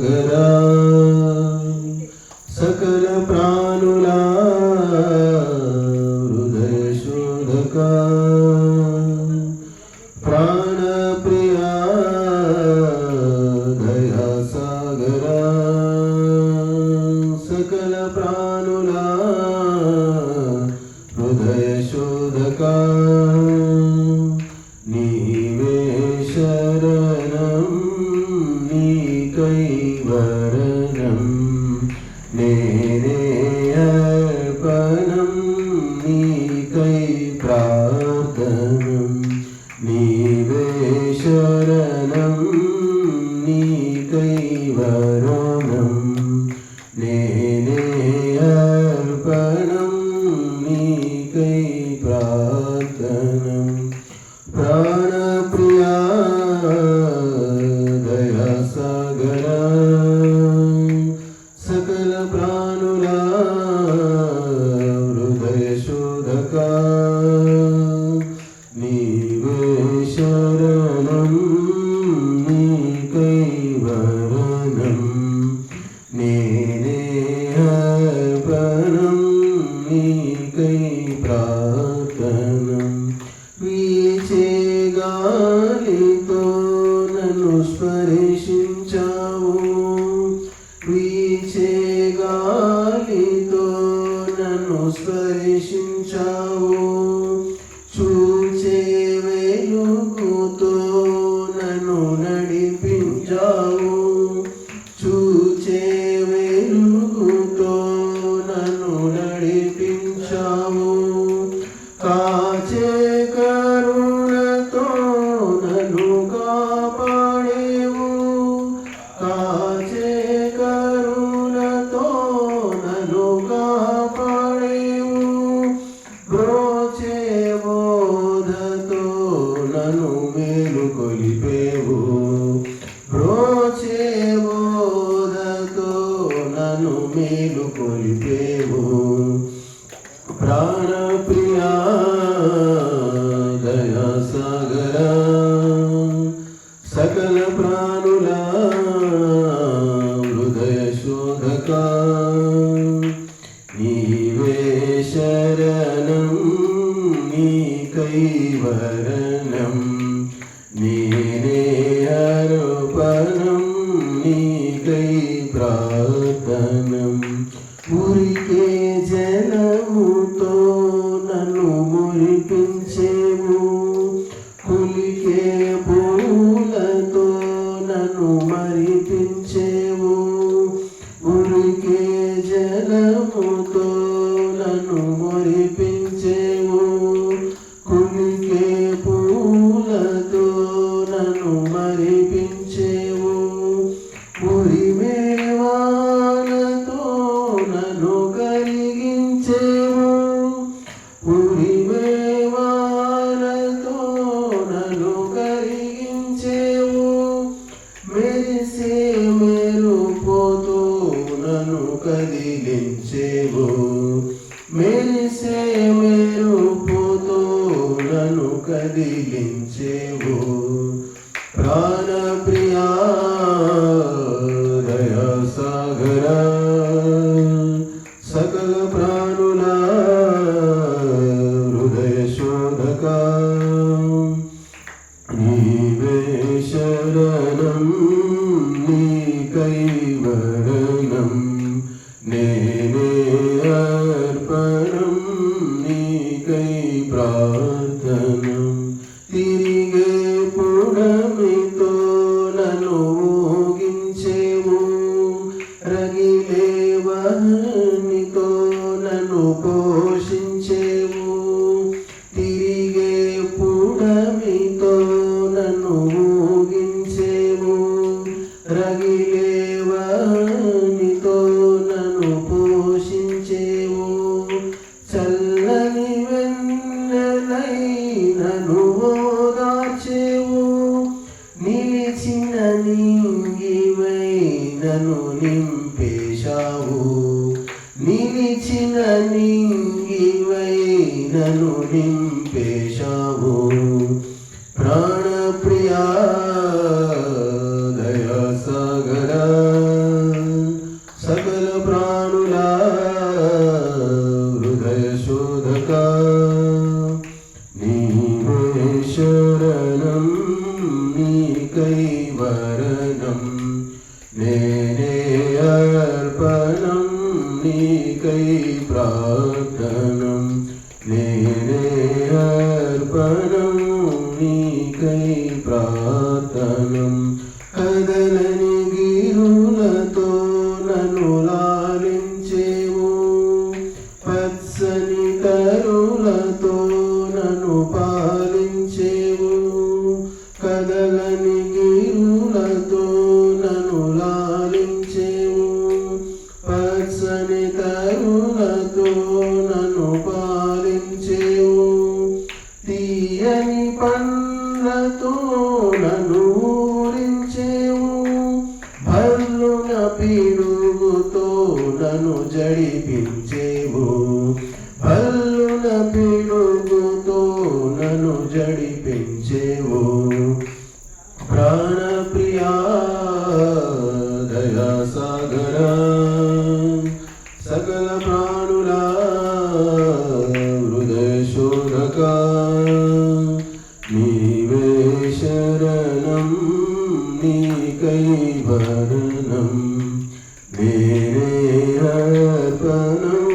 సాగరా సకల ప్రాణులా హృదయ శోధకా ప్రాణ ప్రియా దయా సాగరా సకల ప్రాణులా హృదయ శోధకా నీవే శరణం నీకై వరణం నేనే అర్పణం నీకై ప్రార్థనం నీవే శరణం నీకై వరణం నేనే అర్పణం నీకై ప్రార్థనం ప్రాణప్రియా దయా సాగరా సకల ప్రాణులా హృదయ శోధకా నీవే శరణం నీకై వరణం నేనే అర్పణం నీకై ప్రార్థనం వీచే గాలితో నన్ను స్పర్శించావు వీచే గాలితో నన్ను స్పర్శించావు చూచే వెలుగుతో నన్ను నడిపించావు చూచే వెలుగుతో నన్ను నడిపించావు కాచే కరుణతో నన్ను కాపాడేవు కాచే కరుణతో నన్ను కాపాడేవు బ్రోచే బోధతో నన్ను మేలుకొలిపేవు బ్రోచే బోధతో నన్ను మేలుకొలిపేవు ప్రాణప్రియా దయా సాగరా సకల ప్రాణులా హృదయ శోధకా నీవే శరణం నీకై వరణం నేనే అర్పణం నీకై ప్రార్థనం ఉరికే జలముతో నన్ను మురిపించేవు కులికే పూలతో నన్ను మరిపించేవు ఉరికే జలముతో నన్ను మురిపించేవు కులికే పూలతో నన్ను మరిపించేవు ఉరిమేవానతో నన్ను కరిగించేవు ఉరిమేవానతో నన్ను కరిగించేవు మెరిసే మెరుపుతో నన్ను కదిలించేవు మెరిసే మెరుపుతో నన్ను కదిలించేవు ప్రాణప్రియా దయా సాగరా సకల ప్రాణులా హృదయ శోధకా నీవే శరణం నీకై వరణం నేనే అర్పణం నీకై ప్రార్థనం తిరిగే పుడమితో నన్ను ఊగించేవు రగిలే వహనితో నన్ను పోషించేవు తిరిగే పుడమితో నన్ను ఊగించేవు రగిలే వహనితో నన్ను పోషించేవు చల్లని వెన్నెలై నన్ను ఓదార్చేవు నిలిచిన నింగివై నన్ను నింపేశావు నిలిచిన నింగివై నన్ను నింపేశావు ప్రాణప్రియా దయా సాగరా నేనే అర్పణం నీకై ప్రార్థనం నేనే అర్పణం నీకై ప్రార్థనం కదలని గిరులతో నన్ను లాలించేవు పచ్చని తరులతో నన్ను పాలించేవు కదలని గిరులతో నన్ను లాలించేవు పచ్చని తరులతో నన్ను పాలించేవు తీయని పండ్లతో నన్ను ఊరించేవు భల్లున పిడుగుతో నన్ను జడిపించేవు భల్లున పిడుగుతో నన్ను జడిపించేవు ప్రాణప్రియా దయా సాగరా సకల ప్రాణుల హృదయ శోధక నీవే శరణం నీకై వరణం నేనే అర్పణం